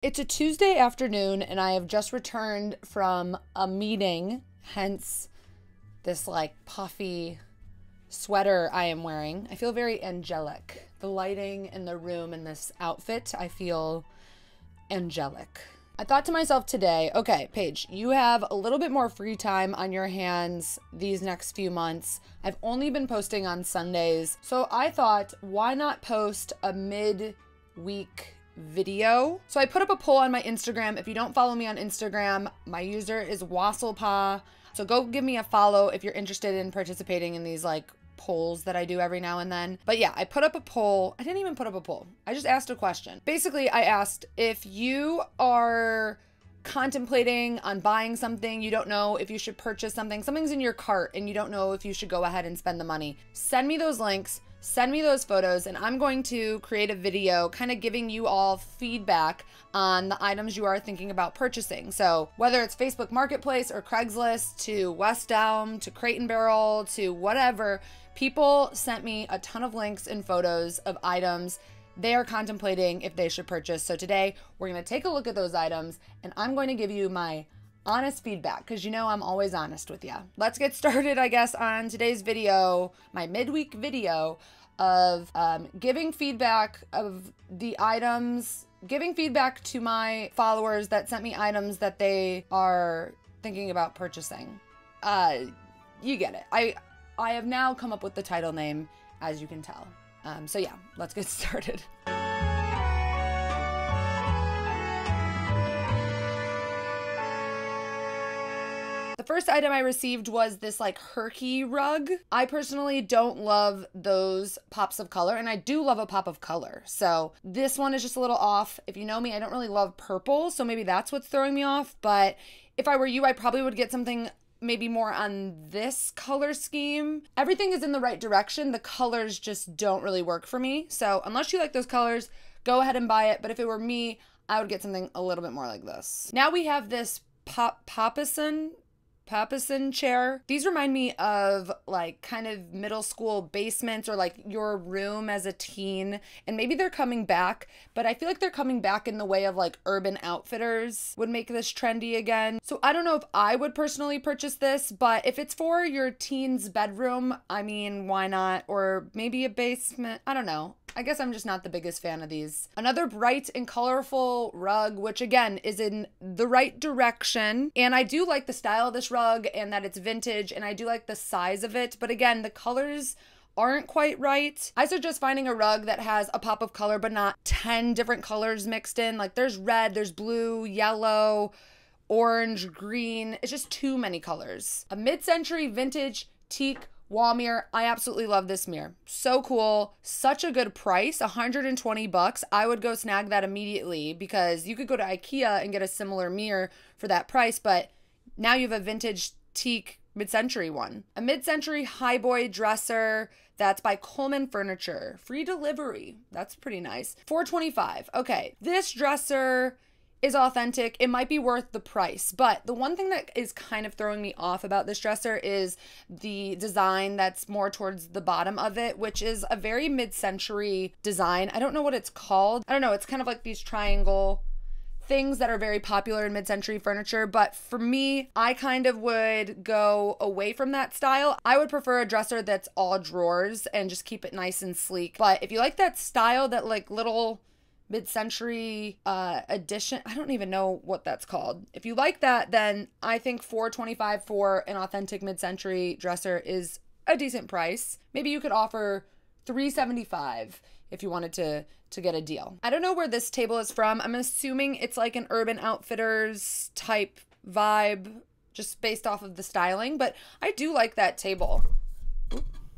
It's a Tuesday afternoon and I have just returned from a meeting, hence this like puffy sweater I am wearing. I feel very angelic. The lighting in the room in this outfit, I feel angelic. I thought to myself today, okay, Paige, you have a little bit more free time on your hands these next few months. I've only been posting on Sundays, so I thought, why not post a mid-week video? So I put up a poll on my Instagram. If you don't follow me on Instagram, my user is Wasslepaw. So go give me a follow if you're interested in participating in these like polls that I do every now and then. But yeah, I put up a poll. I didn't even put up a poll. I just asked a question. Basically, I asked if you are contemplating on buying something, you don't know if you should purchase something, something's in your cart and you don't know if you should go ahead and spend the money. Send me those links. Send me those photos and I'm going to create a video kind of giving you all feedback on the items you are thinking about purchasing. So whether it's Facebook Marketplace or Craigslist to West Elm to Crate and Barrel to whatever, people sent me a ton of links and photos of items they are contemplating if they should purchase. So today we're going to take a look at those items and I'm going to give you my honest feedback because you know I'm always honest with you. Let's get started, I guess, on today's video, my midweek video of giving feedback of the items, giving feedback to my followers that sent me items that they are thinking about purchasing. You get it. I have now come up with the title name, as you can tell. So yeah, let's get started. The first item I received was this like Herky Rug. I personally don't love those pops of color, and I do love a pop of color. So this one is just a little off. If you know me, I don't really love purple, so maybe that's what's throwing me off. But if I were you, I probably would get something maybe more on this color scheme. Everything is in the right direction. The colors just don't really work for me. So unless you like those colors, go ahead and buy it. But if it were me, I would get something a little bit more like this. Now we have this Papasan chair. These remind me of like kind of middle school basements or like your room as a teen, and maybe they're coming back, but I feel like they're coming back in the way of like Urban Outfitters would make this trendy again. So I don't know if I would personally purchase this, but if it's for your teen's bedroom, I mean, why not? Or maybe a basement, I don't know. I guess I'm just not the biggest fan of these. Another bright and colorful rug, which again is in the right direction. And I do like the style of this rug and that it's vintage, and I do like the size of it. But again, the colors aren't quite right. I suggest finding a rug that has a pop of color, but not 10 different colors mixed in. Like there's red, there's blue, yellow, orange, green. It's just too many colors. A mid-century vintage teak wall mirror. I absolutely love this mirror. So cool. Such a good price. 120 bucks. I would go snag that immediately because you could go to Ikea and get a similar mirror for that price, but now you have a vintage teak mid-century one. A mid-century highboy dresser that's by Coleman Furniture. Free delivery. That's pretty nice. $425. Okay. This dresser is authentic. It might be worth the price, but the one thing that is kind of throwing me off about this dresser is the design that's more towards the bottom of it, which is a very mid-century design. I don't know what it's called. I don't know. It's kind of like these triangle things that are very popular in mid-century furniture, but for me, I kind of would go away from that style. I would prefer a dresser that's all drawers and just keep it nice and sleek. But if you like that style, that like little mid-century edition, I don't even know what that's called. If you like that, then I think $425 for an authentic mid-century dresser is a decent price. Maybe you could offer $375 if you wanted to get a deal. I don't know where this table is from. I'm assuming it's like an Urban Outfitters type vibe just based off of the styling, but I do like that table.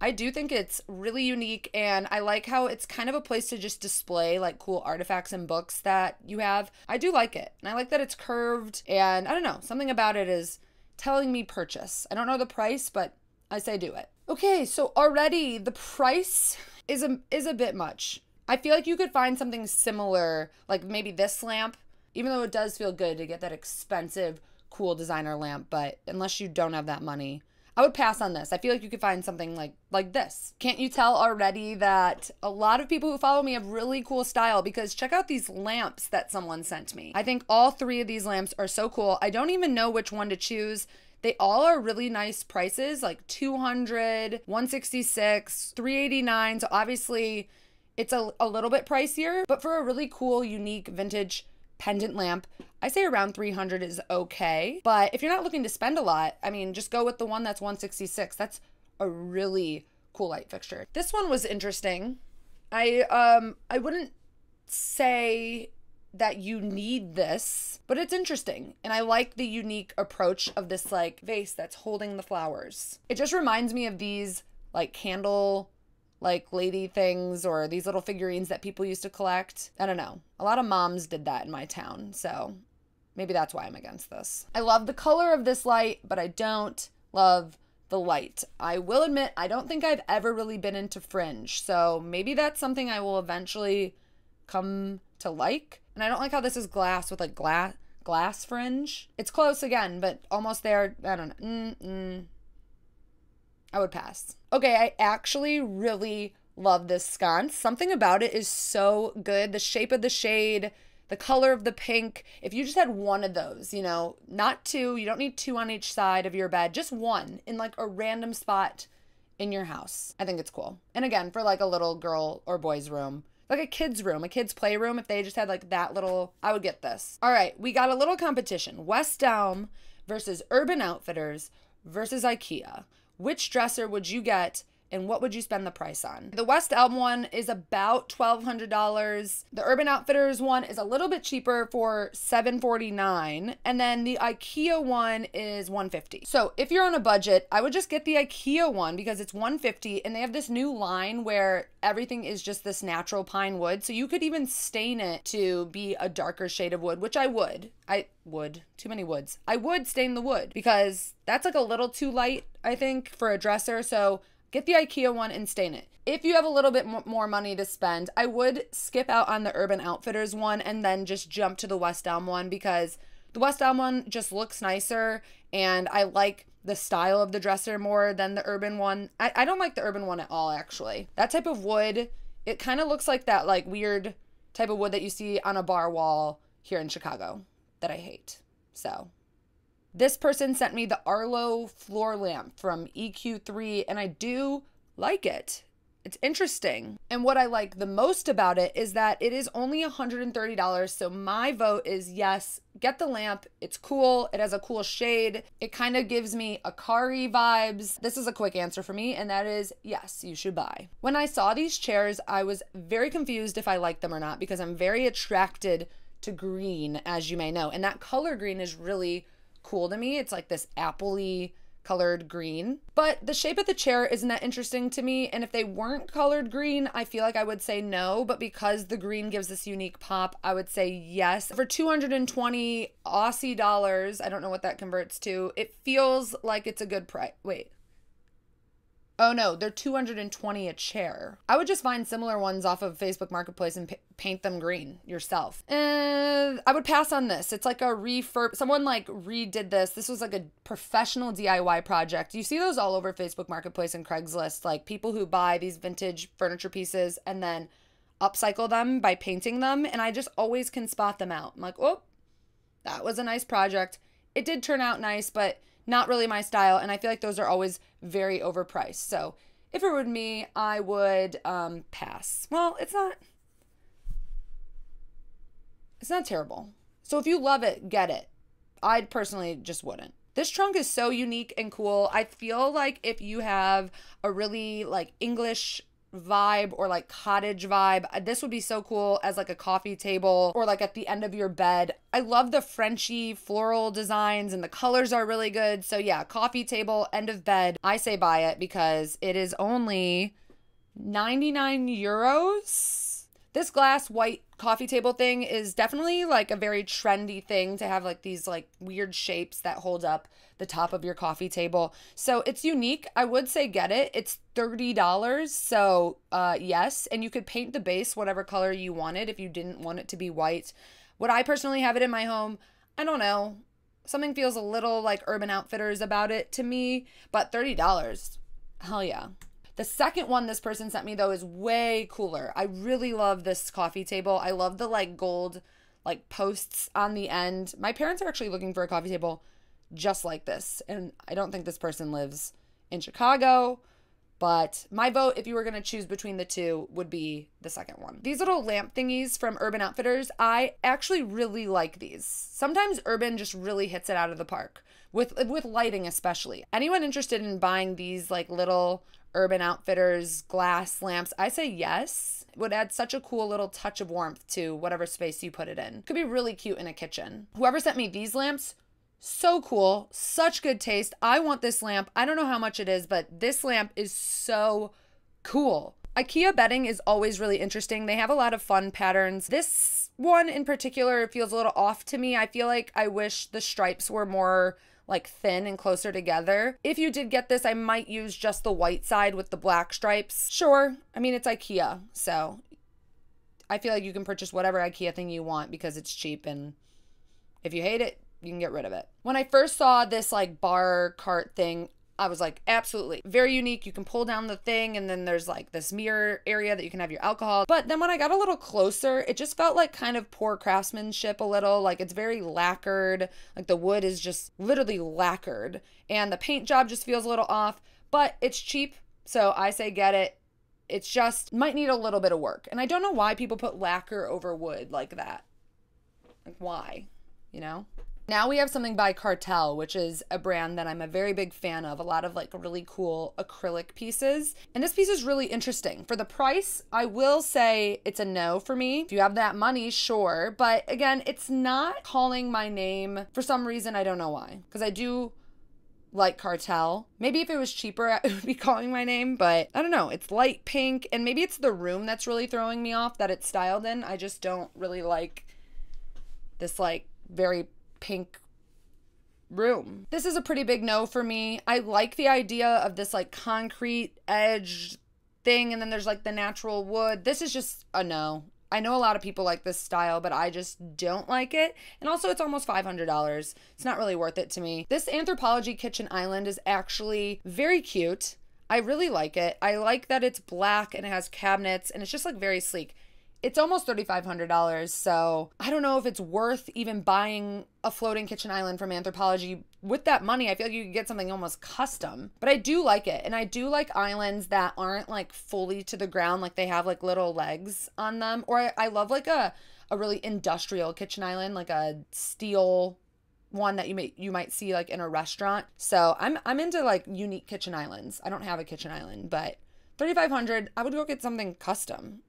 I do think it's really unique, and I like how it's kind of a place to just display like cool artifacts and books that you have. I do like it, and I like that it's curved, and I don't know, something about it is telling me purchase. I don't know the price, but I say do it. Okay, so already the price is a bit much. I feel like you could find something similar, like maybe this lamp, even though it does feel good to get that expensive, cool designer lamp, but unless you don't have that money, I would pass on this. I feel like you could find something like this. Can't you tell already that a lot of people who follow me have really cool style? Because check out these lamps that someone sent me. I think all three of these lamps are so cool. I don't even know which one to choose. They all are really nice prices, like $200, $166, $389. So obviously it's a little bit pricier, but for a really cool, unique vintage pendant lamp, I say around $300 is okay. But if you're not looking to spend a lot, I mean, just go with the one that's $166. That's a really cool light fixture. This one was interesting. I wouldn't say that you need this, but it's interesting. And I like the unique approach of this like vase that's holding the flowers. It just reminds me of these like candle like lady things or these little figurines that people used to collect. I don't know. A lot of moms did that in my town, so maybe that's why I'm against this. I love the color of this light, but I don't love the light. I will admit, I don't think I've ever really been into fringe, so maybe that's something I will eventually come to like. And I don't like how this is glass with like glass fringe. It's close again, but almost there. I don't know. I would pass. Okay, I actually really love this sconce. Something about it is so good. The shape of the shade, the color of the pink. If you just had one of those, you know, not two, you don't need two on each side of your bed, just one in like a random spot in your house. I think it's cool. And again, for like a little girl or boy's room, like a kid's room, a kid's playroom, if they just had like that little, I would get this. All right, we got a little competition. West Elm versus Urban Outfitters versus Ikea. Which dresser would you get and what would you spend the price on? The West Elm one is about $1,200. The Urban Outfitters one is a little bit cheaper for $749. And then the Ikea one is $150. So if you're on a budget, I would just get the Ikea one because it's $150 and they have this new line where everything is just this natural pine wood. So you could even stain it to be a darker shade of wood, which I would. Too many woods. I would stain the wood because that's like a little too light, I think, for a dresser. So get the Ikea one and stain it. If you have a little bit more money to spend, I would skip out on the Urban Outfitters one and then just jump to the West Elm one because the West Elm one just looks nicer and I like the style of the dresser more than the Urban one. I don't like the Urban one at all, actually. That type of wood, it kind of looks like that like weird type of wood that you see on a bar wall here in Chicago that I hate. So this person sent me the Arlo floor lamp from EQ3 and I do like it. It's interesting. And what I like the most about it is that it is only $130. So my vote is yes, get the lamp. It's cool. It has a cool shade. It kind of gives me Akari vibes. This is a quick answer for me, and that is yes, you should buy. When I saw these chairs, I was very confused if I liked them or not because I'm very attracted to green, as you may know. And that color green is really cool to me. It's like this appley colored green. But the shape of the chair isn't that interesting to me. And if they weren't colored green, I feel like I would say no. But because the green gives this unique pop, I would say yes. For 220 Aussie dollars, I don't know what that converts to, it feels like it's a good price. Wait. Oh no, they're $220 a chair. I would just find similar ones off of Facebook Marketplace and paint them green yourself. And I would pass on this. It's like a refurb. Someone like redid this. This was like a professional DIY project. You see those all over Facebook Marketplace and Craigslist, like people who buy these vintage furniture pieces and then upcycle them by painting them. And I just always can spot them out. I'm like, oh, that was a nice project. It did turn out nice, but not really my style, and I feel like those are always very overpriced. So if it were me, I would pass. Well, it's not terrible. So if you love it, get it. I personally just wouldn't. This trunk is so unique and cool. I feel like if you have a really like English vibe or like cottage vibe, this would be so cool as like a coffee table or like at the end of your bed. I love the Frenchy floral designs and the colors are really good. So yeah, coffee table, end of bed. I say buy it because it is only 99 euros. This glass white coffee table thing is definitely like a very trendy thing to have, like these like weird shapes that hold up the top of your coffee table. So it's unique. I would say get it. It's $30. So yes, and you could paint the base whatever color you wanted if you didn't want it to be white. Would I personally have it in my home? I don't know. Something feels a little like Urban Outfitters about it to me, but $30, hell yeah. The second one this person sent me though is way cooler. I really love this coffee table. I love the like gold like posts on the end. My parents are actually looking for a coffee table just like this, and I don't think this person lives in Chicago, but my vote, if you were going to choose between the two, would be the second one. These little lamp thingies from Urban Outfitters, I actually really like these. Sometimes Urban just really hits it out of the park with lighting especially. Anyone interested in buying these like little Urban Outfitters glass lamps, I say yes. It would add such a cool little touch of warmth to whatever space you put it in. Could be really cute in a kitchen. Whoever sent me these lamps, so cool, such good taste. I want this lamp. I don't know how much it is, but this lamp is so cool. Ikea Bedding is always really interesting. They have a lot of fun patterns. This one in particular feels a little off to me. I feel like I wish the stripes were more like thin and closer together. If you did get this, I might use just the white side with the black stripes. Sure, I mean, it's Ikea, so I feel like you can purchase whatever Ikea thing you want because it's cheap, and if you hate it, you can get rid of it. When I first saw this like bar cart thing, I was like, absolutely. Very unique. You can pull down the thing and then there's like this mirror area that you can have your alcohol. But then when I got a little closer, it just felt like kind of poor craftsmanship a little. Like it's very lacquered. Like the wood is just literally lacquered. And the paint job just feels a little off. But it's cheap, so I say get it. It's just might need a little bit of work. And I don't know why people put lacquer over wood like that. Like why? You know? Now we have something by Cartel, which is a brand that I'm a very big fan of. A lot of like really cool acrylic pieces. And this piece is really interesting. For the price, I will say it's a no for me. If you have that money, sure. But again, it's not calling my name for some reason. I don't know why. Because I do like Cartel. Maybe if it was cheaper, it would be calling my name. But I don't know. It's light pink. And maybe it's the room that's really throwing me off that it's styled in. I just don't really like this like very pink room. This is a pretty big no for me. I like the idea of this like concrete edge thing and then there's like the natural wood. This is just a no. I know a lot of people like this style, but I just don't like it. And also it's almost $500. It's not really worth it to me. This Anthropology kitchen island is actually very cute. I really like it. I like that it's black and it has cabinets and it's just like very sleek. It's almost $3,500, so I don't know if it's worth even buying a floating kitchen island from Anthropology. With that money, I feel like you could get something almost custom. But I do like it, and I do like islands that aren't like fully to the ground, like they have like little legs on them. Or I love like a really industrial kitchen island, like a steel one that you might see like in a restaurant. So I'm into like unique kitchen islands. I don't have a kitchen island, but $3,500, I would go get something custom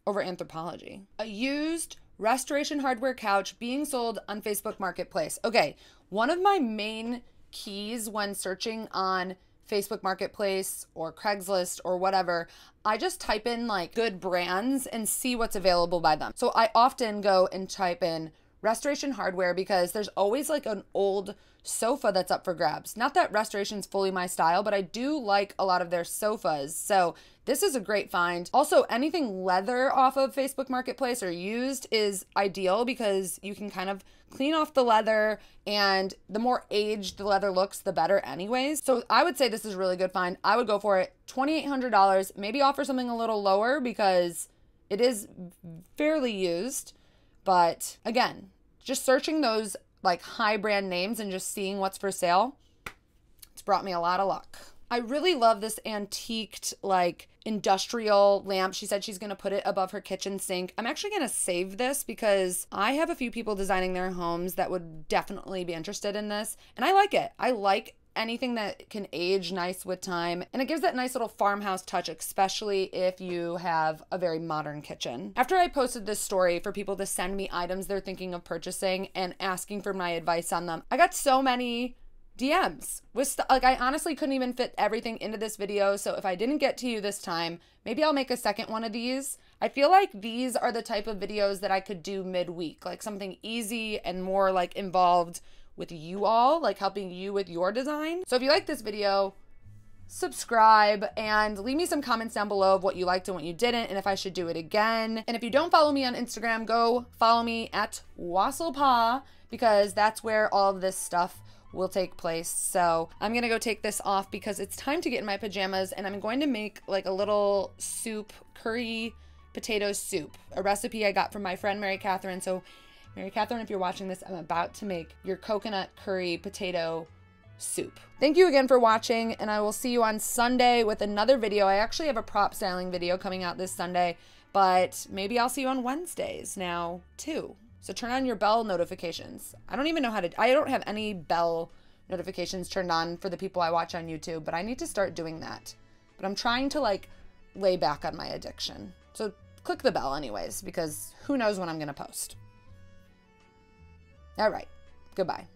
over Anthropology. A used restoration hardware couch being sold on Facebook Marketplace. Okay, one of my main keys when searching on Facebook Marketplace or Craigslist or whatever, I just type in like good brands and see what's available by them. So I often go and type in restoration hardware because there's always like an old sofa that's up for grabs. Not that restoration's fully my style, but I do like a lot of their sofas. So this is a great find. Also, anything leather off of Facebook Marketplace or used is ideal because you can kind of clean off the leather, and the more aged the leather looks, the better anyways. So I would say this is a really good find. I would go for it. $2,800. Maybe offer something a little lower because it is fairly used. But again, just searching those like high brand names and just seeing what's for sale, it's brought me a lot of luck. I really love this antiqued like industrial lamp. She said she's going to put it above her kitchen sink. I'm actually going to save this because I have a few people designing their homes that would definitely be interested in this. And I like it. I like anything that can age nice with time. And it gives that nice little farmhouse touch, especially if you have a very modern kitchen. After I posted this story for people to send me items they're thinking of purchasing and asking for my advice on them, I got so many DMs with like I honestly couldn't even fit everything into this video. So if I didn't get to you this time, maybe I'll make a second one of these. I feel like these are the type of videos that I could do midweek, like something easy and more like involved with you all, like helping you with your design. So if you like this video, subscribe, and leave me some comments down below of what you liked and what you didn't, and if I should do it again. And if you don't follow me on Instagram, go follow me at Wasslepaw, because that's where all of this stuff will take place. So I'm gonna go take this off because it's time to get in my pajamas, and I'm going to make like a little soup, curry potato soup, a recipe I got from my friend Mary Catherine. So Mary Catherine, if you're watching this, I'm about to make your coconut curry potato soup. Thank you again for watching, and I will see you on Sunday with another video. I actually have a prop styling video coming out this Sunday, but maybe I'll see you on Wednesdays now too. So turn on your bell notifications. I don't even know how to, I don't have any bell notifications turned on for the people I watch on YouTube, but I need to start doing that. But I'm trying to like lay back on my addiction. So click the bell anyways, because who knows when I'm gonna post. All right, goodbye.